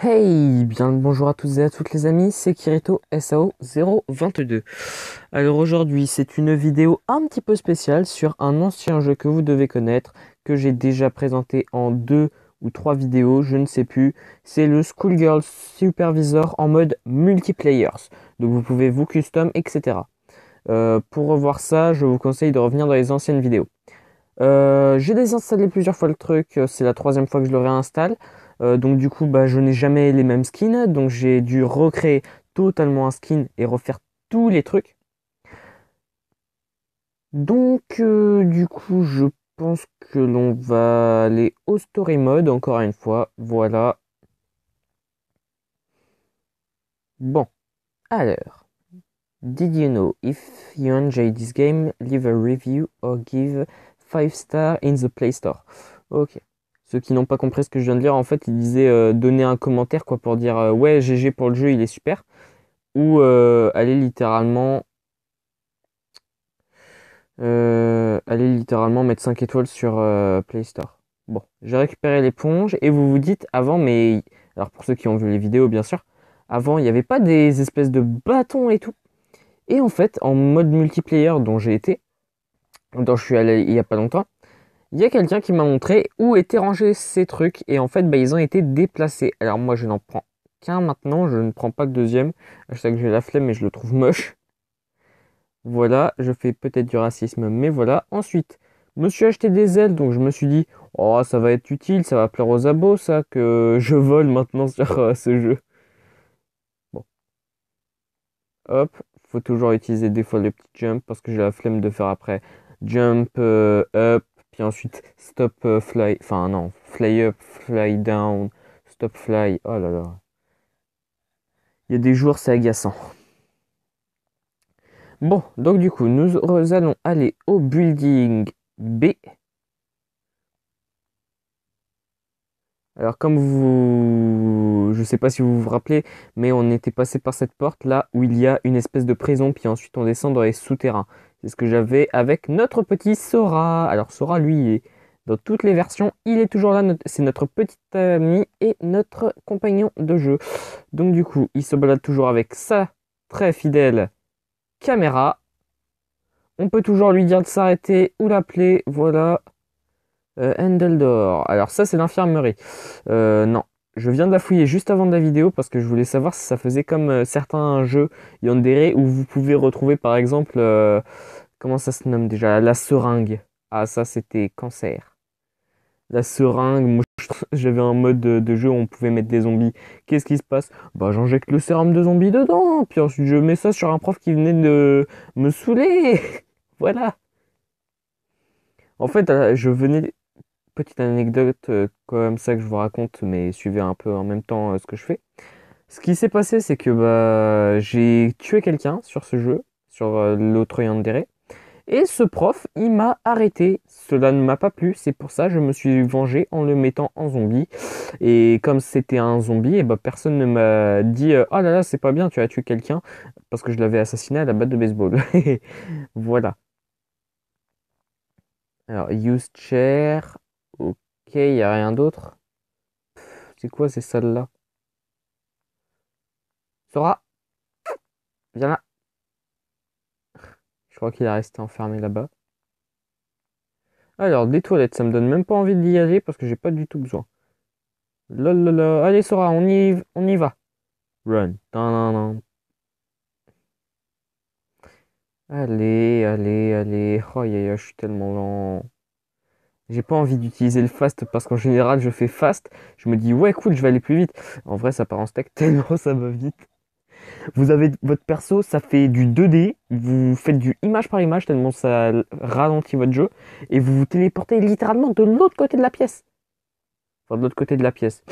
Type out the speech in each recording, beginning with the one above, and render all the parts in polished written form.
Hey, bien le bonjour à tous et à toutes les amis, c'est Kirito SAO 022. Alors aujourd'hui, c'est une vidéo un petit peu spéciale sur un ancien jeu que vous devez connaître, que j'ai déjà présenté en 2 ou 3 vidéos, je ne sais plus. C'est le Schoolgirl Supervisor en mode multiplayer. Donc vous pouvez vous custom, etc. Pour revoir ça, je vous conseille de revenir dans les anciennes vidéos. J'ai désinstallé plusieurs fois le truc, c'est la troisième fois que je le réinstalle. Donc du coup, bah, je n'ai jamais les mêmes skins, donc j'ai dû recréer totalement un skin et refaire tous les trucs. Donc du coup, je pense que l'on va aller au story mode encore une fois. Voilà. Bon, alors, did you know if you enjoy this game, leave a review or give 5 stars in the Play Store. Ok. Ceux qui n'ont pas compris ce que je viens de dire, en fait, ils disaient donner un commentaire quoi pour dire ouais GG pour le jeu, il est super, ou aller littéralement mettre 5 étoiles sur Play Store. Bon, j'ai récupéré l'éponge et vous vous dites avant, mais alors pour ceux qui ont vu les vidéos bien sûr, avant il n'y avait pas des espèces de bâtons et tout. Et en fait, en mode multiplayer dont j'ai été, dont je suis allé il y a pas longtemps, il y a quelqu'un qui m'a montré où étaient rangés ces trucs et en fait bah, ils ont été déplacés. Alors moi je n'en prends qu'un maintenant, je ne prends pas le deuxième. Je sais que j'ai la flemme mais je le trouve moche. Voilà, je fais peut-être du racisme mais voilà. Ensuite, je me suis acheté des ailes donc je me suis dit oh ça va être utile, ça va plaire aux abos ça que je vole maintenant sur ce jeu. Bon, hop, faut toujours utiliser des fois le petit jump parce que j'ai la flemme de faire après jump up, puis ensuite stop fly, enfin non, fly up, fly down, stop fly. Oh là là. Il y a des jours c'est agaçant. Bon, donc du coup, nous allons aller au building B. Alors comme je sais pas si vous vous rappelez, mais on était passé par cette porte là où il y a une espèce de prison, puis ensuite on descend dans les souterrains. C'est ce que j'avais avec notre petit Sora. Alors Sora, lui, il est dans toutes les versions, il est toujours là. C'est notre petit ami et notre compagnon de jeu. Donc du coup, il se balade toujours avec sa très fidèle caméra. On peut toujours lui dire de s'arrêter ou l'appeler. Voilà. Handledore. Alors ça, c'est l'infirmerie. Non. Je viens de la fouiller juste avant de la vidéo parce que je voulais savoir si ça faisait comme certains jeux Yandere où vous pouvez retrouver par exemple, comment ça se nomme déjà? La seringue. Ah ça c'était cancer. La seringue, moi j'avais un mode de jeu où on pouvait mettre des zombies. Qu'est-ce qui se passe? Bah j'injecte le sérum de zombie dedans, puis ensuite je mets ça sur un prof qui venait de me saouler. Voilà. En fait, je venais. Petite anecdote comme ça que je vous raconte, mais suivez un peu en même temps ce que je fais. Ce qui s'est passé, c'est que bah, j'ai tué quelqu'un sur ce jeu, sur l'autre Yandere, et ce prof, il m'a arrêté. Cela ne m'a pas plu, c'est pour ça que je me suis vengé en le mettant en zombie. Et comme c'était un zombie, et bah, personne ne m'a dit oh là là, c'est pas bien, tu as tué quelqu'un, parce que je l'avais assassiné à la batte de baseball. Voilà. Alors, use chair. Ok, il n'y a rien d'autre. C'est quoi ces salles-là? Sora, viens là. Je crois qu'il est resté enfermé là-bas. Alors, des toilettes, ça me donne même pas envie d'y aller parce que j'ai pas du tout besoin. Lolala. Allez, Sora, on y va. Run. Tadadam. Allez, allez, allez. Oh, aïe, aïe, aïe, je suis tellement lent. J'ai pas envie d'utiliser le fast parce qu'en général, je fais fast. Je me dis, ouais, cool, je vais aller plus vite. En vrai, ça part en steak tellement ça va vite. Vous avez votre perso, ça fait du 2D, vous faites du image par image tellement ça ralentit votre jeu, et vous vous téléportez littéralement de l'autre côté de la pièce. Enfin, de l'autre côté de la pièce.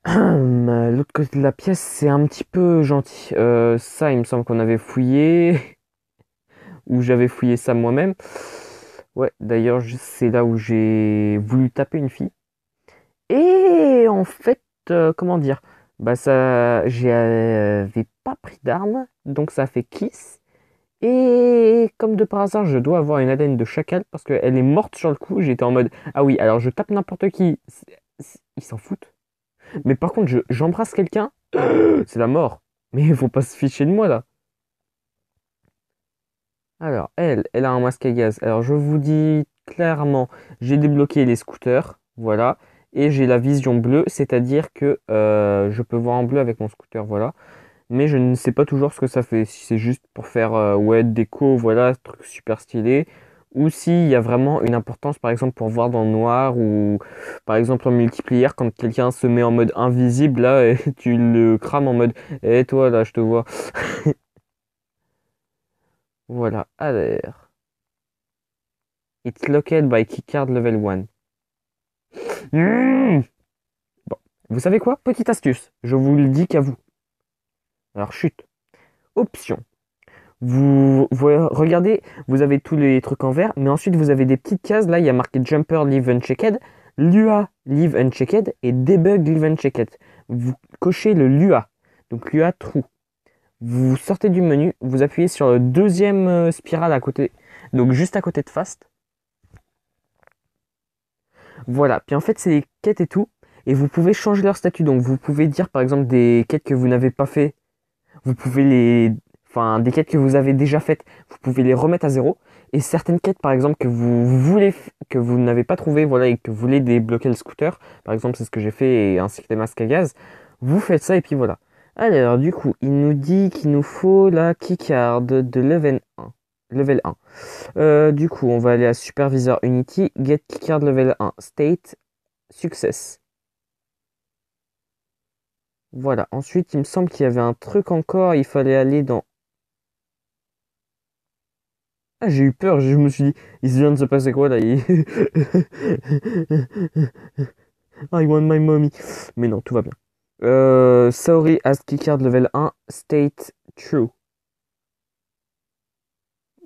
L'autre côté de la pièce, c'est un petit peu gentil. Ça, il me semble qu'on avait fouillé, ou j'avais fouillé ça moi-même. Ouais, d'ailleurs, c'est là où j'ai voulu taper une fille. Et en fait, comment dire? Bah ça, j'avais pas pris d'arme, donc ça fait kiss. Et comme de par hasard, je dois avoir une ADN de chacal parce qu'elle est morte sur le coup. J'étais en mode, ah oui, alors je tape n'importe qui. Ils s'en foutent. Mais par contre, j'embrasse quelqu'un, c'est la mort. Mais il faut pas se ficher de moi là. Alors, elle a un masque à gaz. Alors, je vous dis clairement, j'ai débloqué les scooters, voilà. Et j'ai la vision bleue, c'est-à-dire que je peux voir en bleu avec mon scooter, voilà. Mais je ne sais pas toujours ce que ça fait. Si c'est juste pour faire ouais, déco, voilà, truc super stylé. Ou s'il y a vraiment une importance, par exemple, pour voir dans le noir, ou par exemple en multiplayer, quand quelqu'un se met en mode invisible, là, et tu le crames en mode Eh toi, là, je te vois. Voilà, alors. It's locked by keycard level 1. Bon, vous savez quoi? Petite astuce, je vous le dis qu'à vous. Alors, chute. Option. Regardez, vous avez tous les trucs en vert, mais ensuite vous avez des petites cases. Là, il y a marqué Jumper Leave Unchecked, Lua Leave Unchecked et Debug Leave Unchecked. Vous cochez le Lua, donc Lua True. Vous sortez du menu, vous appuyez sur le deuxième spirale à côté, donc juste à côté de Fast. Voilà, puis en fait, c'est les quêtes et tout, et vous pouvez changer leur statut. Donc vous pouvez dire par exemple des quêtes que vous n'avez pas fait. Vous pouvez enfin, des quêtes que vous avez déjà faites, vous pouvez les remettre à zéro. Et certaines quêtes, par exemple, que vous n'avez pas trouvé, voilà, et que vous voulez débloquer le scooter, par exemple, c'est ce que j'ai fait, et ainsi que les masques à gaz, vous faites ça, et puis voilà. Alors, du coup, il nous dit qu'il nous faut la keycard de level 1. Level 1. Du coup, on va aller à Supervisor Unity, Get Keycard Level 1, State, Success. Voilà. Ensuite, il me semble qu'il y avait un truc encore, il fallait aller dans... Ah, j'ai eu peur, je me suis dit, il vient de se passer quoi là? I want my mommy. Mais non, tout va bien. Sorry, ASCII card level 1, state true.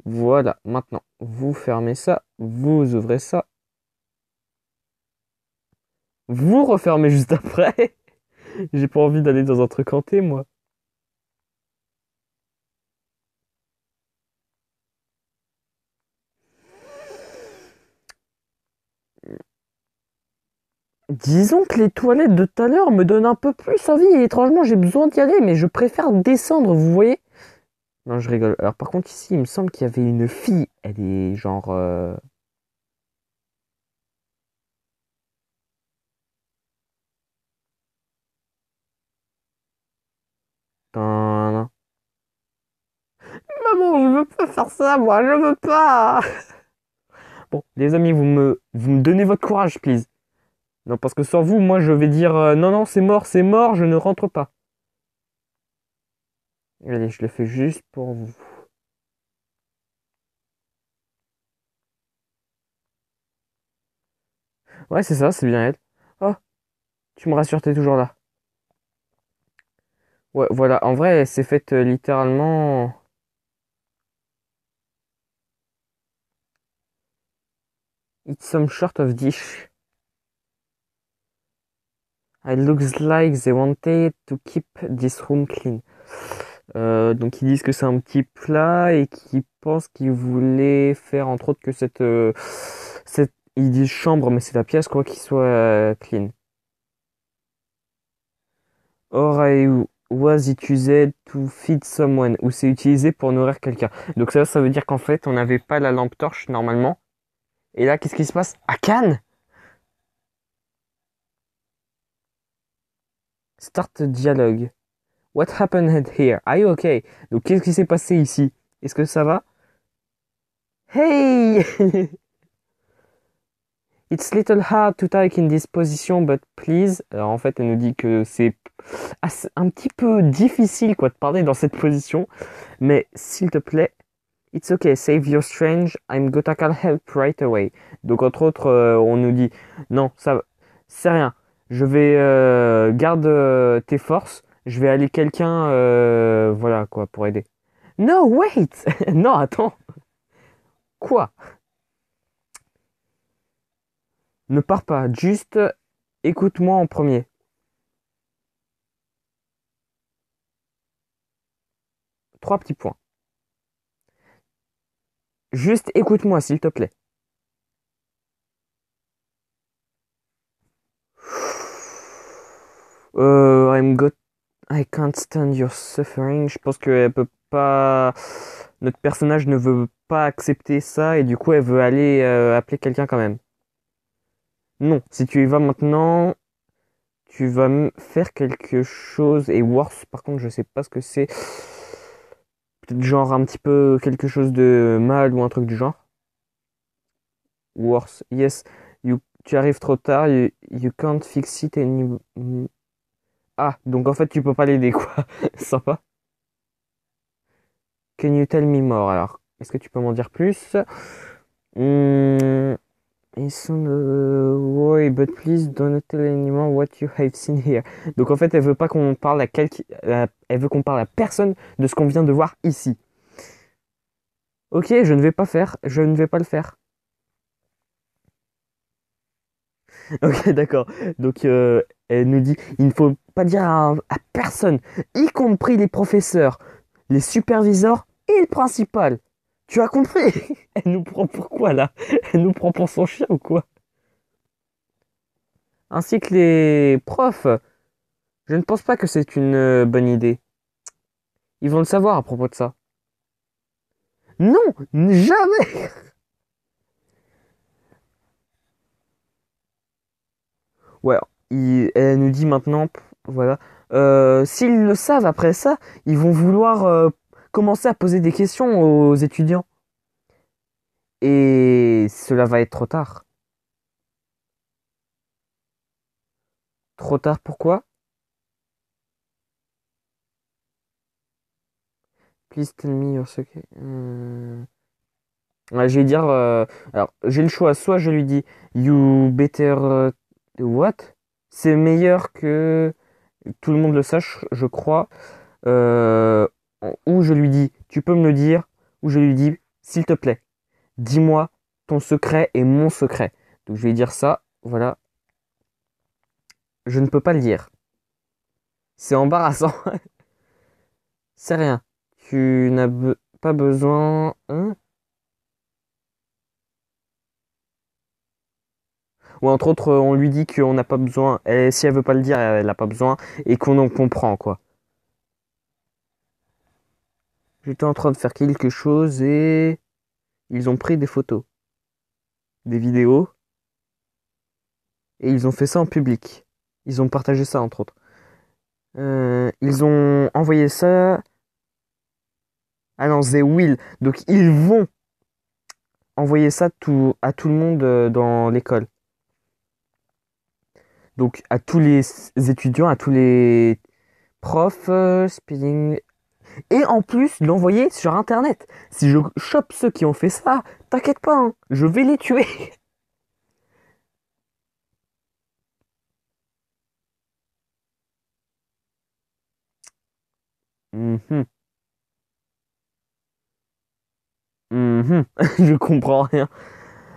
Voilà, maintenant, vous fermez ça, vous ouvrez ça, vous refermez juste après. J'ai pas envie d'aller dans un truc hanté, moi. Disons que les toilettes de tout à l'heure me donnent un peu plus envie et étrangement j'ai besoin d'y aller, mais je préfère descendre, vous voyez? Non, je rigole. Alors par contre ici, il me semble qu'il y avait une fille. Elle est genre... Maman, je veux pas faire ça, moi, je veux pas. Bon, les amis, vous me donnez votre courage, please. Non, parce que sans vous, moi, je vais dire non, non, c'est mort, je ne rentre pas. Allez, je le fais juste pour vous. Ouais, c'est ça, c'est bien elle. Oh, tu me rassures, t'es toujours là. Ouais, voilà, en vrai, elle s'est faite littéralement. It's some sort of dish. It looks like they wanted to keep this room clean. Donc ils disent que c'est un petit plat et qu'ils pensent qu'ils voulaient faire entre autres que ils disent chambre mais c'est la pièce quoi qui soit clean. Or I was it used to feed someone ou c'est utilisé pour nourrir quelqu'un. Donc ça veut dire qu'en fait on n'avait pas la lampe torche normalement. Et là qu'est-ce qui se passe? À Cannes? Start dialogue. What happened here? Are you okay? Donc qu'est-ce qui s'est passé ici? Est-ce que ça va? Hey! It's little hard to type in this position, but please. Alors en fait, elle nous dit que c'est un petit peu difficile quoi de parler dans cette position, mais s'il te plaît, it's okay, save your strange, I'm gonna call help right away. Donc entre autres, on nous dit non, ça, c'est rien. Je vais garde tes forces, je vais aller quelqu'un, voilà quoi, pour aider. No, wait, non, attends, quoi? Ne pars pas, juste écoute-moi en premier. Trois petits points. Juste écoute-moi, s'il te plaît. I can't stand your suffering. Je pense qu'elle peut pas. Notre personnage ne veut pas accepter ça et du coup elle veut aller appeler quelqu'un quand même. Non, si tu y vas maintenant, tu vas faire quelque chose et worse. Par contre, je sais pas ce que c'est. Peut-être genre un petit peu quelque chose de mal ou un truc du genre. Worse. Yes, tu arrives trop tard. You can't fix it any. Ah, donc en fait tu peux pas l'aider quoi. Sympa. Can you tell me more alors? Est-ce que tu peux m'en dire plus? Hmm, It's on the way, but please don't tell anyone what you have seen here. Donc en fait, elle veut pas qu'on parle à elle veut qu'on parle à personne de ce qu'on vient de voir ici. Ok, je ne vais pas faire, je ne vais pas le faire. Ok, d'accord. Donc elle nous dit, il ne faut pas dire à personne, y compris les professeurs, les superviseurs et le principal. Tu as compris? Elle nous prend pour quoi là? Elle nous prend pour son chien ou quoi? Ainsi que les profs. Je ne pense pas que c'est une bonne idée. Ils vont le savoir à propos de ça. Non, jamais. Ouais, elle nous dit maintenant, voilà. S'ils le savent après ça, ils vont vouloir commencer à poser des questions aux étudiants. Et cela va être trop tard. Trop tard pourquoi? Please tell me your secret. Ouais, je vais dire. Alors, j'ai le choix. Soit je lui dis You better. What? C'est meilleur que tout le monde le sache, je crois. Euh, ou je lui dis Tu peux me le dire. Ou je lui dis S'il te plaît, dis-moi ton secret et mon secret. Donc, je vais dire ça. Voilà. Je ne peux pas le dire. C'est embarrassant. C'est rien. Tu n'as pas besoin. Hein. Ou entre autres, on lui dit qu'on n'a pas besoin, et si elle veut pas le dire, elle n'a pas besoin, et qu'on en comprend, quoi. J'étais en train de faire quelque chose et ils ont pris des photos, des vidéos, et ils ont fait ça en public. Ils ont partagé ça, entre autres. Ils ont envoyé ça. Ah non, they will. Donc ils vont envoyer ça à tout le monde dans l'école. Donc à tous les étudiants, à tous les profs, spelling. Et en plus, l'envoyer sur Internet. Si je chope ceux qui ont fait ça, t'inquiète pas, hein, je vais les tuer. Mhm, mhm. Je comprends rien.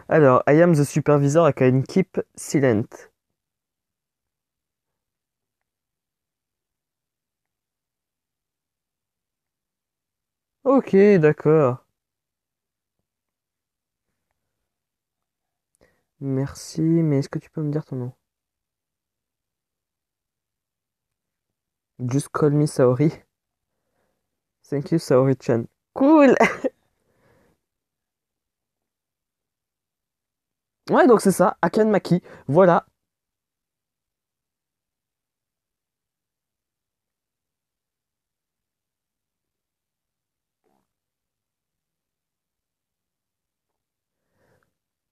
Alors, I am the supervisor, I can keep silent. Ok, d'accord. Merci, mais est-ce que tu peux me dire ton nom? Just call me Saori. Thank you, Saori-chan. Cool! Ouais, donc c'est ça, Akanmaki. Voilà.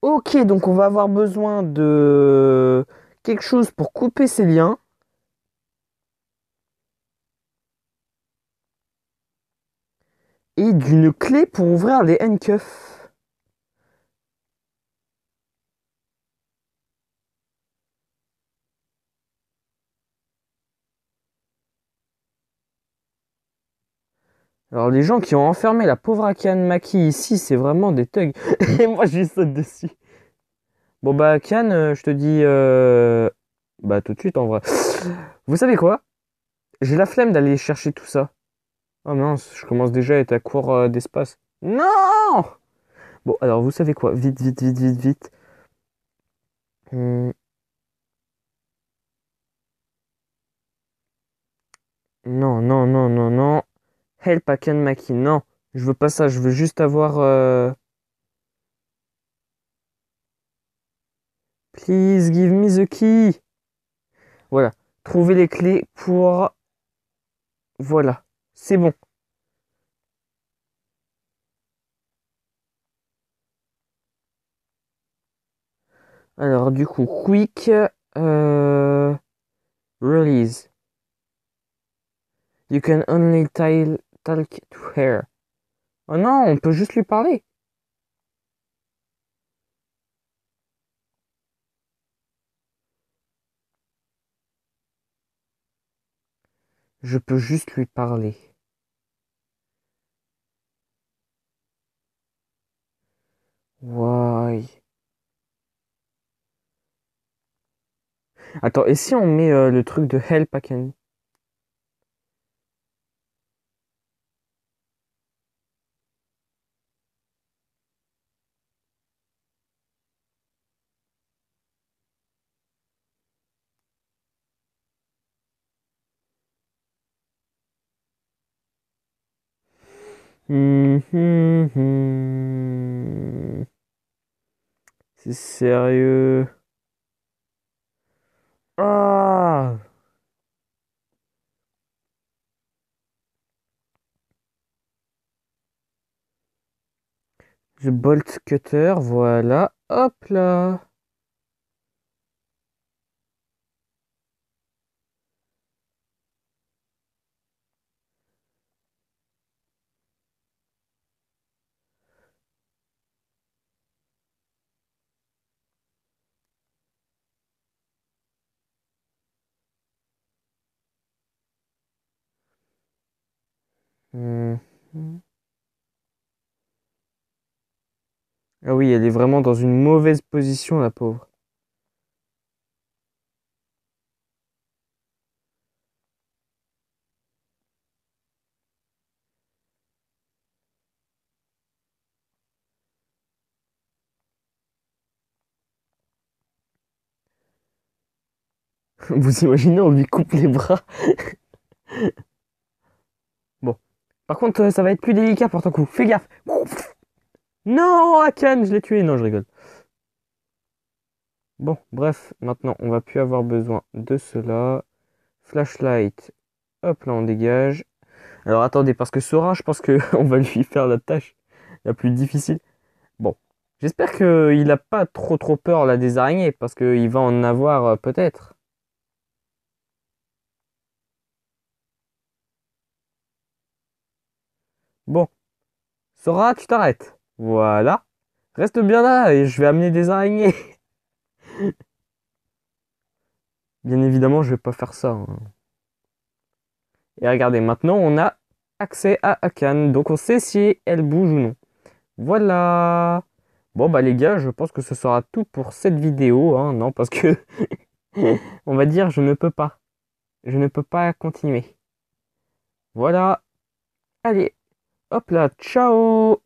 Ok, donc on va avoir besoin de quelque chose pour couper ces liens et d'une clé pour ouvrir les handcuffs. Alors les gens qui ont enfermé la pauvre Akane Maki ici, c'est vraiment des thugs. Et moi je lui saute dessus. Bon bah Akane, je te dis bah tout de suite en vrai. Vous savez quoi? J'ai la flemme d'aller chercher tout ça. Oh mince, je commence déjà à être à court d'espace. Non! Bon alors vous savez quoi? Vite, vite, vite, vite, vite. Hum, Non, non, non, non, non. Help Akan Maki. Non, je veux pas ça. Je veux juste avoir... Please give me the key. Voilà. Trouver les clés pour... Voilà. C'est bon. Alors, du coup, quick... Release. You can only talk to her. Oh non, on peut juste lui parler. Je peux juste lui parler. Why? Attends, et si on met le truc de Help Akan? C'est sérieux. Ah! Je bolt cutter, voilà. Hop là. Mhm. Ah oui, elle est vraiment dans une mauvaise position, la pauvre. Vous imaginez, on lui coupe les bras. Bon. Par contre, ça va être plus délicat pour ton coup. Fais gaffe. Non, Akan, je l'ai tué. Non, je rigole. Bon, bref, maintenant, on va plus avoir besoin de cela. Flashlight. Hop là, on dégage. Alors attendez, parce que Sora, je pense que on va lui faire la tâche la plus difficile. Bon, j'espère qu'il n'a pas trop peur là des araignées, parce qu'il va en avoir peut-être. Bon, Sora, tu t'arrêtes. Voilà. Reste bien là et je vais amener des araignées. Bien évidemment, je vais pas faire ça, hein. Et regardez, maintenant on a accès à Akan, donc on sait si elle bouge ou non. Voilà. Bon bah les gars, je pense que ce sera tout pour cette vidéo, hein, non, parce que on va dire je ne peux pas. Je ne peux pas continuer. Voilà. Allez, hop là, ciao!